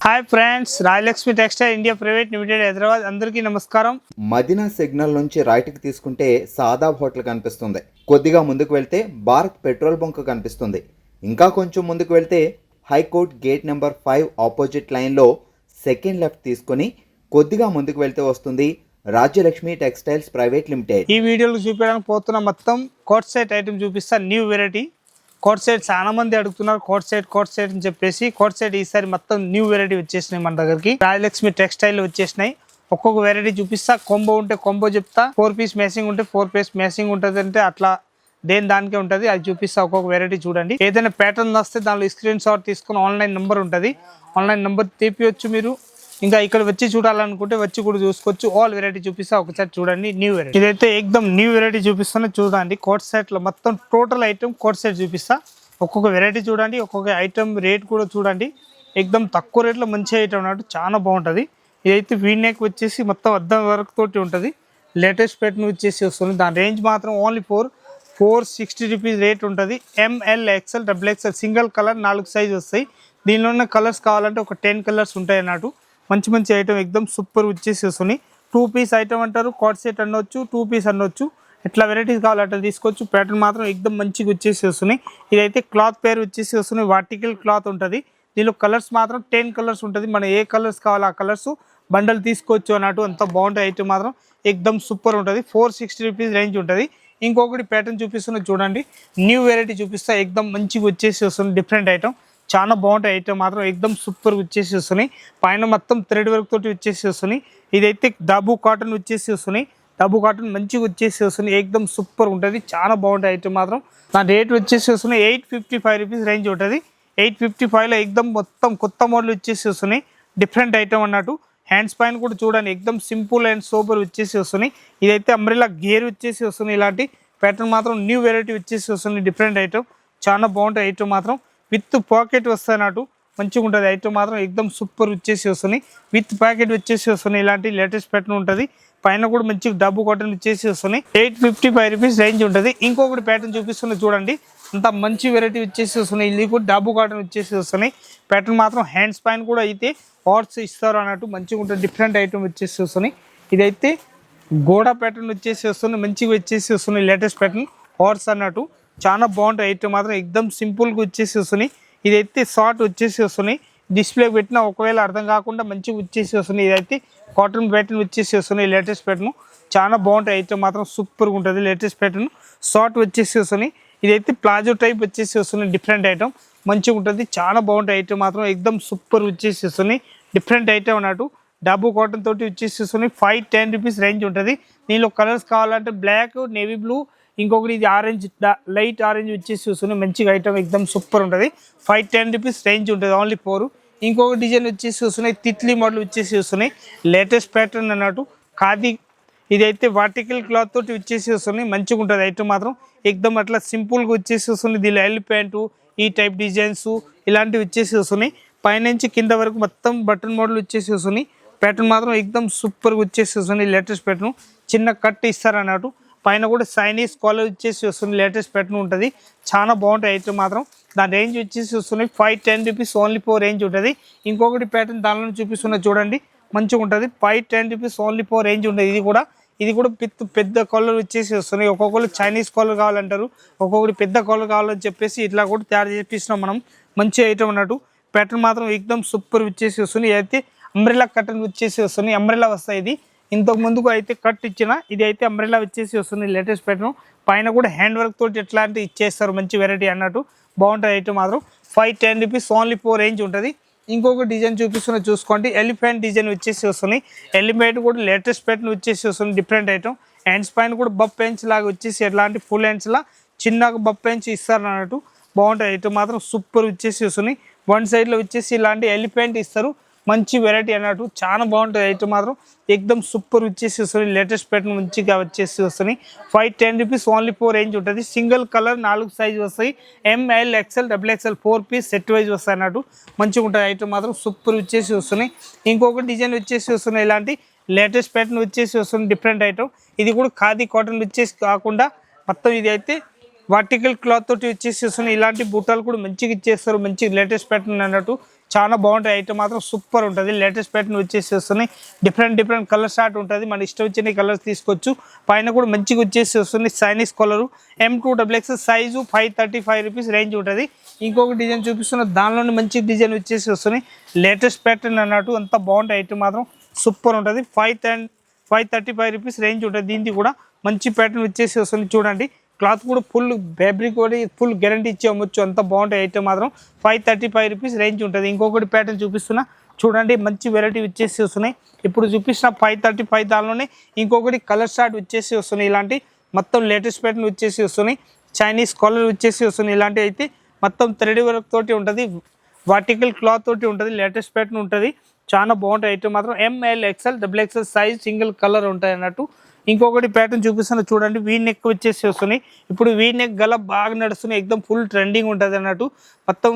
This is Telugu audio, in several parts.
Hi friends, Rayalakshmi textile India private limited Hyderabad. అందరికీ నమస్కారం. మదీనా సిగ్నల్ నుంచి రైట్కి తీసుకుంటే సాదాబ్ హోటల్ కనిపిస్తుంది. కొద్దిగా ముందుకు వెళ్తే భారత్ పెట్రోల్ బంక్ కనిపిస్తుంది. ఇంకా కొంచెం ముందుకు వెళ్తే హైకోర్ట్ గేట్ నెంబర్ 5 ఆపోజిట్ లైన్లో సెకండ్ లెఫ్ట్ తీసుకొని కొద్దిగా ముందుకు వెళ్తే వస్తుంది రాజ్యలక్ష్మి టెక్స్టైల్స్ ప్రైవేట్ లిమిటెడ్. ఈ వీడియోలో చూపించడానికి పోతున్న మొత్తం కోట్ సెట్ ఐటమ్ చూపిస్తా. న్యూ వెరైటీ కోట్ సెట్ చాలా మంది అడుగుతున్నారు. కోట్ సెట్ అని చెప్పేసి కోట్ సెట్ ఈసారి మొత్తం న్యూ వెరైటీ వచ్చేసినాయి మన దగ్గరికి. రాజలక్ష్మి టెక్స్టైల్ వచ్చేసినాయి. ఒక్కొక్క వెరైటీ చూపిస్తా. కొంబో ఉంటే కొంబో చెప్తా, 4 పీస్ మ్యాచింగ్ ఉంటే 4 పీస్ మ్యాచింగ్ ఉంటుంది. అంటే అట్లా దానికే ఉంటుంది, అది చూపిస్తా. ఒక్కొక్క వెరైటీ చూడండి. ఏదైనా ప్యాటర్న్ వస్తే దానిలో స్క్రీన్ షాట్ తీసుకుని ఆన్లైన్ నెంబర్ ఉంటుంది, ఆన్లైన్ నెంబర్ తీపియొచ్చు మీరు. ఇంకా ఇక్కడ వచ్చి చూడాలనుకుంటే వచ్చి కూడా చూసుకోవచ్చు. ఆల్ వెరైటీ చూపిస్తా, ఒకసారి చూడండి. న్యూ వెరైటీ ఇదైతే ఎక్దమ్ న్యూ వెరైటీ చూపిస్తాను. చూడండి, కోట్ సెట్ లో మొత్తం టోటల్ ఐటమ్ కోట్ సెట్ చూపిస్తా. ఒక్కొక్క వెరైటీ చూడండి, ఒక్కొక్క ఐటమ్ రేట్ కూడా చూడండి. ఎక్దమ్ తక్కువ రేట్లో మంచి ఐటమ్ అన్నట్టు చాలా బాగుంటుంది. ఇదైతే వీనెక్ వచ్చేసి మొత్తం అద్దం వర్క్ తోటి ఉంటుంది. లేటెస్ట్ ప్యాటర్న్ వచ్చేసి వస్తుంది. దాని రేంజ్ మాత్రం ఓన్లీ 460 రూపీస్ రేట్ ఉంటుంది. ML XL XXL single colour 4 size వస్తాయి. దీనిలో ఉన్న కలర్స్ కావాలంటే ఒక 10 కలర్స్ ఉంటాయి అన్నట్టు. మంచి మంచి ఐటమ్ ఎక్దమ్ సూపర్ వచ్చేసి వస్తున్నాయి. 2 పీస్ ఐటమ్ అంటారు, కోట్ సెట్ అనొచ్చు, 2 పీస్ అనొచ్చు. ఎట్లా వెరైటీస్ కావాలంటే తీసుకోవచ్చు. ప్యాటర్న్ మాత్రం ఎక్దమ్ మంచిగా వచ్చేసి వస్తున్నాయి. ఇదైతే క్లాత్ పేరు వచ్చేసి వస్తున్నాయి. వర్టికల్ క్లాత్ ఉంటుంది. దీనిలో కలర్స్ మాత్రం 10 కలర్స్ ఉంటుంది. మనం ఏ కలర్స్ కావాలో ఆ కలర్స్ బండల్ తీసుకోవచ్చు అన్నట్టు. అంత బాగుంటుంది ఐటమ్ మాత్రం ఎక్దమ్ సూపర్ ఉంటుంది. 460 రూపీస్ రేంజ్ ఉంటుంది. ఇంకొకటి ప్యాటర్న్ చూపిస్తున్నా చూడండి. న్యూ వెరైటీ చూపిస్తా. ఎక్దమ్ మంచిగా వచ్చేసి వస్తుంది. డిఫరెంట్ ఐటమ్ చాలా బాగుంటాయి. ఐటమ్ మాత్రం ఎక్దమ్ సూపర్ వచ్చేసి వస్తున్నాయి. పైన మొత్తం థ్రెడ్ వర్క్ తోటి వచ్చేసి వస్తున్నాయి. ఇదైతే డబ్బు కాటన్ వచ్చేసి వస్తున్నాయి. డబ్బు కాటన్ మంచిగా వచ్చేసి వస్తున్నాయి. ఎక్దమ్ సూపర్ ఉంటుంది. చాలా బాగుంటాయి ఐటమ్ మాత్రం. దాని రేట్ వచ్చేసి వస్తున్నాయి 855 రూపీస్ రేంజ్ ఉంటుంది. 855లో ఎక్దమ్ మొత్తం కొత్త మోడల్ వచ్చేసి వస్తున్నాయి. డిఫరెంట్ ఐటమ్ అన్నట్టు. హ్యాండ్స్ పైన కూడా చూడండి, ఎక్దమ్ సింపుల్ అండ్ సూపర్ వచ్చేసి వస్తున్నాయి. ఇదైతే అంబ్రెల్లా గేర్ వచ్చేసి వస్తున్నాయి. ఇలాంటి ప్యాటర్న్ మాత్రం న్యూ వెరైటీ వచ్చేసి వస్తుంది. డిఫరెంట్ ఐటమ్ చాలా బాగుంటాయి. ఐటమ్ మాత్రం విత్ పాకెట్ వస్తాయి అన్నట్టు. మంచిగా ఉంటుంది ఐటమ్ మాత్రం. ఎక్దమ్ సూపర్ వచ్చేసి వస్తున్నాయి. విత్ ప్యాకెట్ వచ్చేసి వస్తున్నాయి. ఇలాంటి లేటెస్ట్ ప్యాటర్న్ ఉంటుంది. పైన కూడా మంచిగా డబ్బు కాటన్ వచ్చేసి వస్తున్నాయి. 855 రూపీస్ రేంజ్ ఉంటుంది. ఇంకొకటి ప్యాటర్న్ చూపిస్తున్నా చూడండి. అంత మంచి వెరైటీ వచ్చేసి వస్తున్నాయి. ఇది కూడా డబ్బు కాటన్ వచ్చేసి వస్తున్నాయి. ప్యాటర్న్ మాత్రం హ్యాండ్స్ పైన కూడా అయితే హార్ట్స్ ఇస్తారు అన్నట్టు. మంచిగా ఉంటుంది. డిఫరెంట్ ఐటమ్ వచ్చేసి వస్తున్నాయి. ఇదైతే గోడ ప్యాటర్న్ వచ్చేసి వస్తుంది. మంచిగా వచ్చేసి వస్తున్నాయి. లేటెస్ట్ ప్యాటర్న్ హార్ట్స్ అన్నట్టు. చాలా బాగుంటాయి ఐటమ్ మాత్రం. ఎక్దమ్ సింపుల్గా వచ్చేసి వస్తున్నాయి. ఇదైతే షార్ట్ వచ్చేసి వస్తున్నాయి. డిస్ప్లే పెట్టినా ఒకవేళ అర్థం కాకుండా మంచిగా వచ్చేసి వస్తున్నాయి. ఇదైతే కాటన్ ప్యాటర్న్ వచ్చేసి వస్తున్నాయి. లేటెస్ట్ ప్యాటర్న్ చాలా బాగుంటాయి ఐటమ్ మాత్రం. సూపర్గా ఉంటుంది. లేటెస్ట్ ప్యాటర్న్ షార్ట్ వచ్చేసి వస్తున్నాయి. ఇదైతే ప్లాజో టైప్ వచ్చేసి వస్తున్నాయి. డిఫరెంట్ ఐటమ్ మంచిగా ఉంటుంది. చాలా బాగుంటాయి ఐటమ్ మాత్రం. ఎక్దమ్ సూపర్ వచ్చేసి వస్తున్నాయి. డిఫరెంట్ ఐటమ్ అన్నట్టు. డబ్బు కాటన్ తోటి వచ్చేసి వస్తున్నాయి. 510 రూపీస్ రేంజ్ ఉంటుంది. దీనిలో కలర్స్ కావాలంటే బ్లాక్, నేవీ బ్లూ, ఇంకొకటి ఇది ఆరెంజ్, లైట్ ఆరెంజ్ వచ్చేసి వస్తున్నాయి. మంచిగా ఐటమ్ ఎక్దమ్ సూపర్ ఉంటుంది. 510 రూపీస్ రేంజ్ ఉంటుంది. ఓన్లీ 4. ఇంకొక డిజైన్ వచ్చేసి వస్తున్నాయి. తిత్లీ మోడల్ వచ్చేసి వస్తున్నాయి. లేటెస్ట్ ప్యాటర్న్ అన్నట్టు. ఖాదీ ఇదైతే వర్టికల్ క్లాత్ తోటి వచ్చేసి వస్తున్నాయి. మంచిగా ఉంటుంది ఐటమ్ మాత్రం. ఎక్దమ్ అట్లా సింపుల్గా వచ్చేసి వస్తుంది. దీనిలో ఎల్ ప్యాంటు, ఈ టైప్ డిజైన్స్ ఇలాంటివి వచ్చేసి వస్తున్నాయి. పైనుంచి కింద వరకు మొత్తం బటన్ మోడల్ వచ్చేసి వస్తున్నాయి. ప్యాటర్న్ మాత్రం ఎక్దమ్ సూపర్గా వచ్చేసి వస్తుంది. లేటెస్ట్ ప్యాటర్న్ చిన్న కట్ ఇస్తారు అన్నట్టు. పైన కూడా చైనీస్ కాలర్ వచ్చేసి వస్తుంది. లేటెస్ట్ ప్యాటర్న్ ఉంటుంది. చాలా బాగుంటాయి ఐటమ్ మాత్రం. దాని రేంజ్ వచ్చేసి వస్తున్నాయి 510 రూపీస్ ఓన్లీ 4 రేంజ్ ఉంటుంది. ఇంకొకటి ప్యాటర్న్ దానిలో చూపిస్తున్నా చూడండి. మంచిగా ఉంటుంది. 510 రూపీస్ ఓన్లీ 4 రేంజ్ ఉంటుంది. ఇది కూడా పెద్ద కాలర్ వచ్చేసి వస్తున్నాయి. ఒక్కొక్కరు చైనీస్ కాలర్ కావాలంటారు, ఒక్కొక్కటి పెద్ద కాలర్ కావాలని చెప్పేసి ఇట్లా కూడా తయారు చేపిస్తున్నాం మనం. మంచి ఐటమ్ అన్నట్టు. ప్యాటర్న్ మాత్రం ఎక్దమ్ సూపర్ వచ్చేసి వస్తుంది. అయితే అంబ్రెల్లా కటన్ వచ్చేసి వస్తున్నాయి. అంబ్రెల్లా వస్తాయి. ఇది ఇంతకు ముందుకు అయితే కట్ ఇచ్చిన, ఇది అయితే అంబ్రెల్లా వచ్చేసి వస్తుంది. లేటెస్ట్ ప్యాటర్న్ పైన కూడా హ్యాండ్ వర్క్ తోటి ఎట్లాంటి ఇచ్చేస్తారు. మంచి వెరైటీ అన్నట్టు. బాగుంటుంది ఐటమ్ మాత్రం. 510 రూపీస్ ఓన్లీ 4 రేంజ్ ఉంటుంది. ఇంకొక డిజైన్ చూపిస్తున్నా చూసుకోండి. ఎలిఫెంట్ డిజైన్ వచ్చేసి వస్తున్నాయి. ఎలిఫెంట్ కూడా లేటెస్ట్ ప్యాటర్న్ వచ్చేసి వస్తుంది. Different item. హ్యాండ్స్ పైన కూడా బప్ పెంచ్ లాగా వచ్చేసి ఎట్లాంటి ఫుల్ హ్యాండ్స్ లా చిన్నగా బప్ పెంచ్ ఇస్తారు అన్నట్టు. బాగుంటుంది ఐటమ్ మాత్రం. సూపర్ వచ్చేసి వస్తున్నాయి. వన్ సైడ్లో వచ్చేసి ఇలాంటి ఎలిఫెంట్ ఇస్తారు. మంచి వెరైటీ అన్నట్టు. చాలా బాగుంటుంది ఐటమ్ మాత్రం. ఎక్దమ్ సూపర్ వచ్చేసి వస్తుంది. లేటెస్ట్ ప్యాటర్న్ మంచిగా వచ్చేసి వస్తున్నాయి. 510 రూపీస్ ఓన్లీ 4 రేంజ్ ఉంటుంది. సింగిల్ కలర్ 4 సైజ్ వస్తాయి. ML XL XXL 4 piece set wise వస్తాయి అన్నట్టు. మంచిగా ఉంటుంది ఐటమ్ మాత్రం. సూపర్ వచ్చేసి వస్తున్నాయి. ఇంకొక డిజైన్ వచ్చేసి వస్తున్నాయి. ఇలాంటి లేటెస్ట్ ప్యాటర్న్ వచ్చేసి వస్తుంది. Different item. ఇది కూడా ఖాదీ కాటన్ వచ్చేసి కాకుండా మొత్తం ఇది అయితే వర్టికల్ క్లాత్ తోటి వచ్చేసి వస్తున్నాయి. ఇలాంటి బుట్టాలు కూడా మంచిగా ఇచ్చేస్తారు. మంచి లేటెస్ట్ ప్యాటర్న్ అన్నట్టు. చాలా బాగుంటాయి. ఐటమ్ మాత్రం సూపర్ ఉంటుంది. లేటెస్ట్ ప్యాటర్న్ వచ్చేసి వస్తున్నాయి. డిఫరెంట్ కలర్ షార్ట్ ఉంటుంది. మన ఇష్టం వచ్చిన కలర్స్ తీసుకోవచ్చు. పైన కూడా మంచిగా వచ్చేసి వస్తుంది. Chinese colour M2XX size 535 rupees range ఉంటుంది. ఇంకొక డిజైన్ చూపిస్తున్న దానిలోనే మంచి డిజైన్ వచ్చేసి వస్తున్నాయి. లేటెస్ట్ ప్యాటర్న్ అన్నట్టు అంత బాగుంటాయి. ఐటమ్ మాత్రం సూపర్ ఉంటుంది. 535 రూపీస్ రేంజ్ ఉంటుంది. దీనికి కూడా మంచి ప్యాటర్న్ వచ్చేసి వస్తుంది. చూడండి క్లాత్ కూడా ఫుల్ ఫ్యాబ్రిక్ కూడా ఫుల్ గ్యారంటీ ఇచ్చి అమ్మొచ్చు. అంత బాగుంటాయి. ఐటమ్ మాత్రం 535 రూపీస్ రేంజ్ ఉంటుంది. ఇంకొకటి ప్యాటర్న్ చూపిస్తున్నా చూడండి. మంచి వెరైటీ వచ్చేసి వస్తున్నాయి. ఇప్పుడు చూపిస్తున్న 535 దానిలోనే ఇంకొకటి కలర్ షార్ట్ వచ్చేసి వస్తున్నాయి. ఇలాంటి మొత్తం లేటెస్ట్ ప్యాటర్న్ వచ్చేసి వస్తున్నాయి. చైనీస్ కలర్ వచ్చేసి వస్తున్నాయి. ఇలాంటి అయితే మొత్తం 3D వర్క్ తోటి ఉంటుంది. వర్టికల్ క్లాత్ తోటి ఉంటుంది. లేటెస్ట్ ప్యాటర్న్ ఉంటుంది. చాలా బాగుంటాయి. ఐటమ్ మాత్రం ML XL XXL size single colour ఉంటాయి అన్నట్టు. ఇంకొకటి ప్యాటర్న్ చూపిస్తున్నా చూడండి. వీ నెక్ వచ్చేసి వస్తున్నాయి. ఇప్పుడు వీ నెక్ గల బాగా నడుస్తున్నాయి. ఎక్దమ్ ఫుల్ ట్రెండింగ్ ఉంటుంది అన్నట్టు. మొత్తం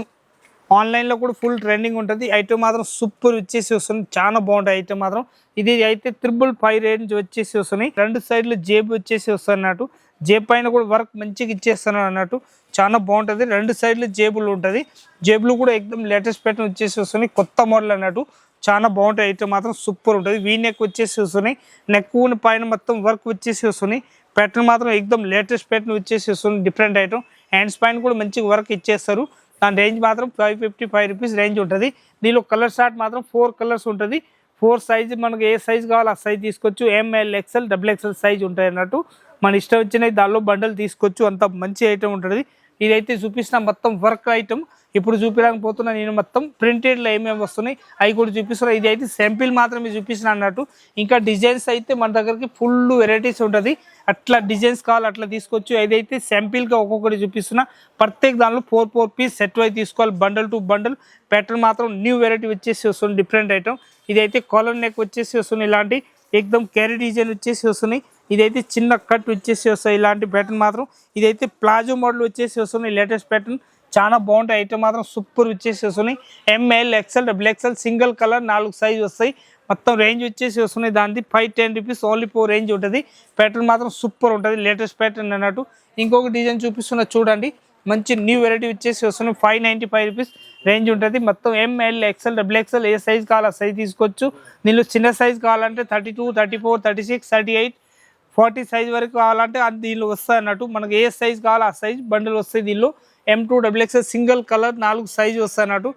ఆన్లైన్లో కూడా ఫుల్ ట్రెండింగ్ ఉంటుంది. ఐటమ్ మాత్రం సూపర్ వచ్చేసి వస్తుంది. చాలా బాగుంటాయి. ఐటమ్ మాత్రం ఇది అయితే 555 రేంజ్ వచ్చేసి వస్తున్నాయి. రెండు సైడ్లు జేబు వచ్చేసి వస్తుంది అన్నట్టు. జేబు పైన కూడా వర్క్ మంచిగా ఇచ్చేస్తున్నాడు అన్నట్టు. చాలా బాగుంటుంది. రెండు సైడ్లు జేబులు ఉంటుంది. జేబులు కూడా ఎక్దమ్ లేటెస్ట్ ప్యాటర్న్ వచ్చేసి వస్తున్నాయి. కొత్త మోడల్ అన్నట్టు. చాలా బాగుంటాయి. ఐటమ్ మాత్రం సూపర్ ఉంటుంది. వీ నెక్ వచ్చేసి వస్తున్నాయి. నెక్ పైన మొత్తం వర్క్ వచ్చేసి వస్తున్నాయి. ప్యాటర్న్ మాత్రం ఎక్దమ్ లేటెస్ట్ ప్యాటర్న్ వచ్చేసి వస్తుంది. Different item. హ్యాండ్స్ పైన కూడా మంచిగా వర్క్ ఇచ్చేస్తారు. దాని రేంజ్ మాత్రం 555 రూపీస్ రేంజ్ ఉంటుంది. దీనిలో కలర్ షార్ట్ మాత్రం 4 కలర్స్ ఉంటుంది. 4 సైజ్ మనకు ఏ సైజ్ కావాలో ఆ సైజ్ తీసుకోవచ్చు. ML XL XXL సైజ్ ఉంటాయి అన్నట్టు. మన ఇష్టం వచ్చినవి దానిలో బండల్ తీసుకోవచ్చు. అంత మంచి ఐటమ్ ఉంటుంది. ఇదైతే చూపిస్తున్న మొత్తం వర్క్ ఐటమ్. ఇప్పుడు చూపించడానికి పోతున్నా నేను మొత్తం ప్రింటెడ్లో ఏమేమి వస్తున్నాయి అవి కూడా చూపిస్తున్నా. ఇది అయితే శాంపిల్ మాత్రమే చూపిస్తున్నా అన్నట్టు. ఇంకా డిజైన్స్ అయితే మన దగ్గరికి ఫుల్ వెరైటీస్ ఉంటుంది. అట్లా డిజైన్స్ కావాలి అట్లా తీసుకోవచ్చు. ఇదైతే శాంపిల్గా ఒక్కొక్కటి చూపిస్తున్నా. ప్రత్యేక దానిలో 4 పీస్ సెట్ అయి తీసుకోవాలి. Bundle to bundle. ప్యాటర్న్ మాత్రం న్యూ వెరైటీ వచ్చేసి వస్తుంది. Different item. ఇదైతే కాలర్ నెక్ వచ్చేసి వస్తుంది. ఇలాంటి ఎక్దమ్ క్యారీ డిజైన్ వచ్చేసి వస్తున్నాయి. ఇదైతే చిన్న కట్ వచ్చేసి వస్తాయి. ఇలాంటి ప్యాటర్న్ మాత్రం ఇదైతే ప్లాజో మోడల్ వచ్చేసి వస్తున్నాయి. లేటెస్ట్ ప్యాటర్న్ చాలా బాగుంటాయి. ఐటమ్ మాత్రం సూపర్ వచ్చేసి వస్తున్నాయి. ML XL XXL single colour 4 size వస్తాయి. మొత్తం రేంజ్ వచ్చేసి వస్తున్నాయి. దానికి 510 రూపీస్ ఓన్లీ 4 రేంజ్ ఉంటుంది. ప్యాటర్న్ మాత్రం సూపర్ ఉంటుంది. లేటెస్ట్ ప్యాటర్న్ అన్నట్టు. ఇంకొక డిజైన్ చూపిస్తున్నా చూడండి. మంచి న్యూ వెరైటీ వచ్చేసి వస్తున్నాయి. 595 రూపీస్ రేంజ్ ఉంటుంది. మొత్తం ML XL XXL ఏ సైజ్ కావాలో ఆ సైజ్ తీసుకోవచ్చు. దీనిలో చిన్న సైజ్ కావాలంటే 32, 34, 36, 38, 40 సైజ్ వరకు కావాలంటే అది దీనిలో వస్తాయి అన్నట్టు. మనకు ఏ సైజ్ కావాలో ఆ సైజ్ బండిల్ వస్తాయి. దీనిలో M2XX సింగిల్ కలర్ 4 సైజ్ వస్తాయి అన్నట్టు.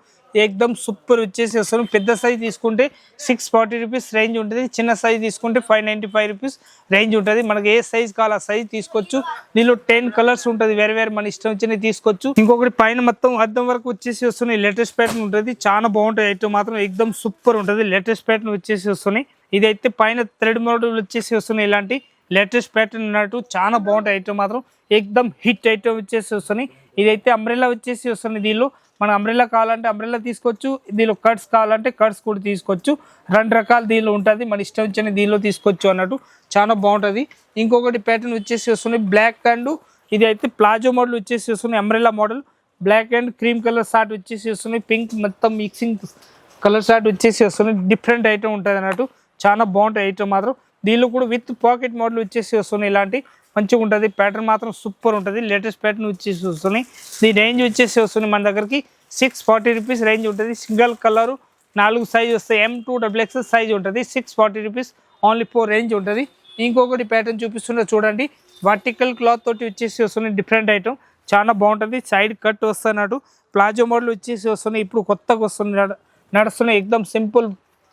ఎక్దమ్ సూపర్ వచ్చేసి వస్తాను. పెద్ద సైజ్ తీసుకుంటే 640 రూపీస్ రేంజ్ ఉంటుంది. చిన్న సైజ్ తీసుకుంటే 595 రూపీస్ రేంజ్ ఉంటుంది. మనకి ఏ సైజ్ కావాలో ఆ సైజ్ తీసుకోవచ్చు. దీనిలో 10 కలర్స్ ఉంటుంది. వేరే మన ఇష్టం వచ్చినవి తీసుకోవచ్చు. ఇంకొకటి పైన మొత్తం అద్దం వరకు వచ్చేసి వస్తున్నాయి. లేటెస్ట్ ప్యాటర్న్ ఉంటుంది. చాలా బాగుంటుంది. ఐటమ్ మాత్రం ఎక్దమ్ సూపర్ ఉంటుంది. లేటెస్ట్ ప్యాటర్న్ వచ్చేసి వస్తున్నాయి. ఇదైతే పైన థ్రెడ్ మోడల్ వచ్చేసి వస్తున్నాయి. ఇలాంటి లేటెస్ట్ ప్యాటర్న్ అన్నట్టు చాలా బాగుంటాయి. ఐటమ్ మాత్రం ఎక్దమ్ హిట్ ఐటమ్ వచ్చేసి వస్తున్నాయి. ఇదైతే అంబ్రెల్లా వచ్చేసి వస్తుంది. దీనిలో మన అంబ్రెల్లా కావాలంటే అంబ్రెల్లా తీసుకోవచ్చు. దీనిలో కట్స్ కావాలంటే కట్స్ కూడా తీసుకోవచ్చు. 2 రకాలు దీనిలో ఉంటుంది. మన ఇష్టం వచ్చిన దీనిలో తీసుకోవచ్చు అన్నట్టు. చాలా బాగుంటుంది. ఇంకొకటి ప్యాటర్న్ వచ్చేసి వస్తున్నాయి. బ్లాక్ అండ్ ఇది అయితే ప్లాజో మోడల్ వచ్చేసి వస్తున్నాయి. Umbrella model black and cream colour short వచ్చేసి వస్తున్నాయి. పింక్ మొత్తం మిక్సింగ్ కలర్ షార్ట్ వచ్చేసి వస్తున్నాయి. డిఫరెంట్ ఐటమ్ ఉంటుంది అన్నట్టు. చాలా బాగుంటాయి ఐటమ్ మాత్రం. దీనిలో కూడా విత్ పాకెట్ మోడల్ వచ్చేసి వస్తున్నాయి. ఇలాంటి మంచిగా ఉంటుంది. ప్యాటర్న్ మాత్రం సూపర్ ఉంటుంది. లేటెస్ట్ ప్యాటర్న్ వచ్చేసి వస్తున్నాయి. దీని రేంజ్ వచ్చేసి వస్తుంది మన దగ్గరికి 640 రూపీస్ రేంజ్ ఉంటుంది. సింగిల్ కలరు 4 సైజ్ వస్తాయి. M2XX సైజ్ ఉంటుంది. 640 రూపీస్ ఓన్లీ 4 రేంజ్ ఉంటుంది. ఇంకొకటి ప్యాటర్న్ చూపిస్తున్నా చూడండి. వర్టికల్ క్లాత్ తోటి వచ్చేసి వస్తున్నాయి. డిఫరెంట్ ఐటమ్ చాలా బాగుంటుంది. సైడ్ కట్ వస్తున్నట్టు. ప్లాజో మోడల్ వచ్చేసి వస్తున్నాయి. ఇప్పుడు కొత్తగా వస్తుంది నడుస్తున్నాయి. ఎక్దమ్ సింపుల్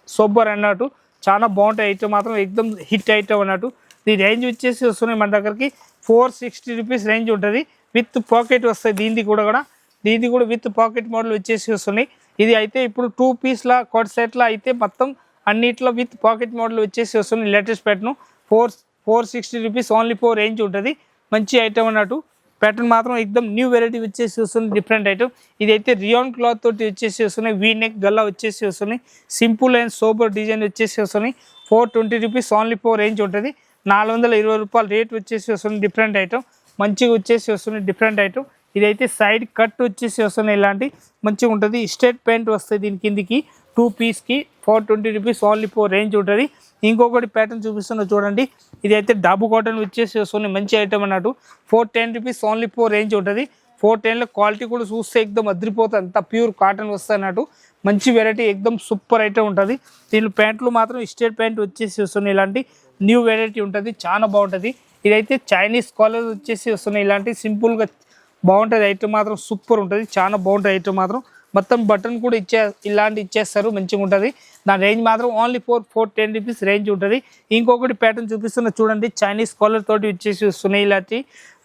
సూపర్ అన్నట్టు. చాలా బాగుంటాయి. ఐటమ్ మాత్రం ఎక్దమ్ హిట్ ఐటమ్ అన్నట్టు. ఈ రేంజ్ వచ్చేసి వస్తున్నాయి మన దగ్గరికి 460 రూపీస్ రేంజ్ ఉంటుంది. విత్ పాకెట్ వస్తాయి. దీనికి కూడా విత్ పాకెట్ మోడల్ వచ్చేసి వస్తున్నాయి. ఇది అయితే ఇప్పుడు 2 పీస్ల కోట్ సెట్ల అయితే మొత్తం అన్నిట్లో విత్ పాకెట్ మోడల్ వచ్చేసి వస్తున్నాయి. Latest pattern 460 rupees only 4 range ఉంటుంది. మంచి ఐటమ్ అన్నట్టు. ప్యాటర్న్ మాత్రం ఎక్దమ్ న్యూ వెరైటీ వచ్చేసి వస్తుంది. Different item. ఇదైతే రియాన్ క్లాత్ తోటి వచ్చేసి వస్తున్నాయి. వీ నెక్ గల్లా వచ్చేసి వస్తున్నాయి. సింపుల్ అండ్ సోబర్ డిజైన్ వచ్చేసి వస్తున్నాయి. 420 రూపీస్ ఓన్లీ 4 రేంజ్ ఉంటుంది. 420 రూపాయలు రేట్ వచ్చేసి వస్తుంది. డిఫరెంట్ ఐటమ్ మంచిగా వచ్చేసి వస్తుంది. Different item. ఇదైతే సైడ్ కట్ వచ్చేసి వస్తున్నాయి. ఇలాంటి మంచిగా ఉంటుంది. స్ట్రేట్ ప్యాంట్ వస్తాయి. దీని కిందికి 2 పీస్కి 420 రూపీస్ ఓన్లీ 4 రేంజ్ ఉంటుంది. ఇంకొకటి ప్యాటర్న్ చూపిస్తున్నా చూడండి. ఇదైతే డాబు కాటన్ వచ్చేసి వస్తుంది. మంచి ఐటమ్ అన్నట్టు. 410 రూపీస్ ఓన్లీ 4 రేంజ్ ఉంటుంది. 410లో క్వాలిటీ కూడా చూస్తే ఎక్దమ్ అదిరిపోతుంది, అంత ప్యూర్ కాటన్ వస్తాయి అన్నట్టు. మంచి వెరైటీ, ఎక్దమ్ సూపర్ ఐటమ్ ఉంటుంది. దీనిలో ప్యాంట్లు మాత్రం స్ట్రేట్ ప్యాంట్ వచ్చేసి వస్తున్నాయి, ఇలాంటి న్యూ వెరైటీ ఉంటుంది, చాలా బాగుంటుంది. ఇదైతే చైనీస్ కాలర్ వచ్చేసి వస్తున్నాయి, ఇలాంటి సింపుల్గా బాగుంటుంది ఐటమ్ మాత్రం సూపర్ ఉంటుంది, చాలా బాగుంటుంది ఐటమ్ మాత్రం. మొత్తం బటన్ కూడా ఇలాంటి ఇచ్చేస్తారు, మంచిగా ఉంటుంది. దాని రేంజ్ మాత్రం ఓన్లీ 410 రూపీస్ రేంజ్ ఉంటుంది. ఇంకొకటి ప్యాటర్న్ చూపిస్తున్నా చూడండి, చైనీస్ కాలర్ తోటి వచ్చేసి వస్తున్నాయి ఇలాంటి.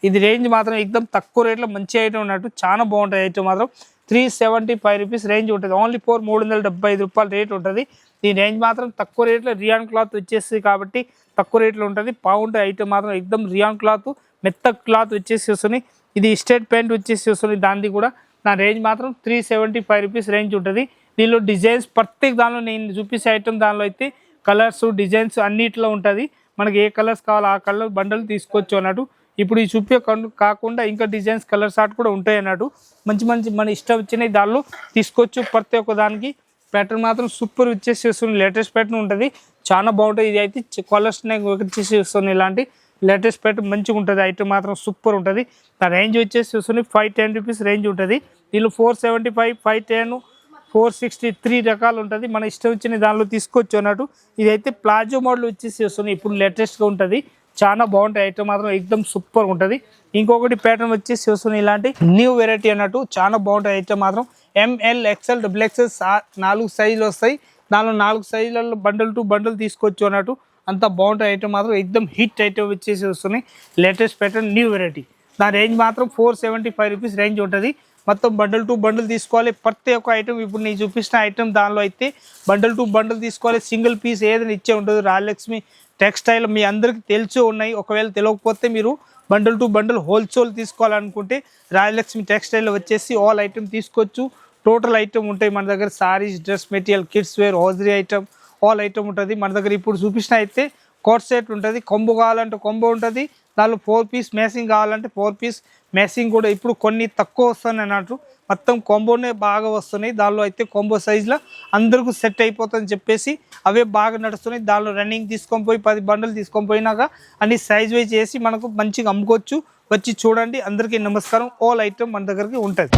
ఇది రేంజ్ మాత్రం ఎక్దమ్ తక్కువ రేట్లో మంచి ఐటమ్ ఉన్నట్టు, చాలా బాగుంటుంది ఐటమ్ మాత్రం. 375 రూపీస్ రేంజ్ ఉంటుంది, ఓన్లీ 375 రూపాయల రేట్ ఉంటుంది. దీని రేంజ్ మాత్రం తక్కువ రేట్లో రియాన్ క్లాత్ వచ్చేసి కాబట్టి తక్కువ రేట్లో ఉంటుంది. బాగుంటుంది ఐటమ్ మాత్రం, ఎక్దమ్ రియాన్ క్లాత్ మెత్త క్లాత్ వచ్చేసి వస్తున్నాయి. ఇది స్ట్రేట్ ప్యాంట్ వచ్చేసి వస్తుంది, దానిది కూడా నా రేంజ్ మాత్రం 375 రూపీస్ రేంజ్ ఉంటుంది. దీనిలో డిజైన్స్ ప్రత్యేక దానిలో నేను చూపించే ఐటమ్ దానిలో అయితే కలర్స్ డిజైన్స్ అన్నిట్లో ఉంటుంది. మనకి ఏ కలర్స్ కావాలో ఆ కలర్ బండలు తీసుకోవచ్చు అన్నట్టు. ఇప్పుడు ఈ చూపే కాకుండా ఇంకా డిజైన్స్ కలర్స్ ఆర్ట్ కూడా ఉంటాయి అన్నట్టు. మంచి మంచి మన ఇష్టం వచ్చినవి దానిలో తీసుకోవచ్చు. ప్రతి ఒక్క దానికి ప్యాటర్న్ మాత్రం సూపర్ వచ్చేసి వస్తుంది, లేటెస్ట్ ప్యాటర్న్ ఉంటుంది, చాలా బాగుంటుంది. ఇది అయితే కలర్స్ వచ్చేసి వస్తుంది, ఇలాంటి లేటెస్ట్ ప్యాటర్న్ మంచిగా ఉంటుంది ఐటమ్ మాత్రం సూపర్ ఉంటుంది. ఆ రేంజ్ వచ్చేసి వస్తుంది 510 రూపీస్ రేంజ్ ఉంటుంది. దీనిలో 475, 510, 463 రకాలు ఉంటుంది, మన ఇష్టం వచ్చిన దానిలో తీసుకోవచ్చు అన్నట్టు. ఇదైతే ప్లాజో మోడల్ వచ్చేసి వస్తుంది, ఇప్పుడు లేటెస్ట్గా ఉంటుంది, చాలా బాగుంటాయి ఐటమ్ మాత్రం, ఎక్దమ్ సూపర్ ఉంటుంది. ఇంకొకటి ప్యాటర్న్ వచ్చేసి వస్తుంది, ఇలాంటి న్యూ వెరైటీ అన్నట్టు, చాలా బాగుంటాయి ఐటమ్ మాత్రం. ML, XL, XXL 4 సైజులు వస్తాయి, దానిలో 4 సైజులలో బండల్ టు బండల్ తీసుకోవచ్చు అన్నట్టు. అంత బాగుంటాయి ఐటమ్ మాత్రం, ఎక్దమ్ హిట్ ఐటమ్ వచ్చేసి వస్తున్నాయి, లేటెస్ట్ ప్యాటర్న్ న్యూ వెరైటీ. దాని రేంజ్ మాత్రం 475 రూపీస్ రేంజ్ ఉంటుంది. మొత్తం బండల్ టు బండల్ తీసుకోవాలి. ప్రతి ఒక్క ఐటమ్ ఇప్పుడు నేను చూపిస్తున్న ఐటమ్ దానిలో అయితే బండల్ టు బండల్ తీసుకోవాలి, సింగిల్ పీస్ ఏదైనా ఇచ్చే ఉంటుంది. రాజలక్ష్మి టెక్స్టైల్ మీ అందరికీ తెలిసి ఉన్నాయి, ఒకవేళ తెలియకపోతే మీరు బండల్ టు బండల్ హోల్సేల్ తీసుకోవాలనుకుంటే రాజలక్ష్మి టెక్స్టైల్ వచ్చేసి ఆల్ ఐటమ్ తీసుకోవచ్చు. టోటల్ ఐటమ్ ఉంటాయి మన దగ్గర, saris, dress material, kids wear, hosiery item, all item ఉంటుంది మన దగ్గర. ఇప్పుడు చూపించిన అయితే కోట్ సెట్ ఉంటుంది, కొంబో కావాలంటే కొంబో ఉంటుంది, దానిలో 4 పీస్ మ్యాచింగ్ కావాలంటే 4 పీస్ మ్యాచింగ్ కూడా ఇప్పుడు కొన్ని తక్కువ వస్తున్నాయి అన్నట్టు. మొత్తం కొంబోనే బాగా వస్తున్నాయి, దానిలో అయితే కొంబో సైజులో అందరికీ సెట్ అయిపోతుందని చెప్పేసి అవే బాగా నడుస్తున్నాయి. దానిలో రన్నింగ్ తీసుకొని పోయి 10 బండలు తీసుకొని పోయినాక అన్ని సైజ్ వైజ్ చేసి మనకు మంచిగా అమ్ముకోవచ్చు. వచ్చి చూడండి. అందరికీ నమస్కారం. ఆల్ ఐటమ్ మన దగ్గరికి ఉంటుంది.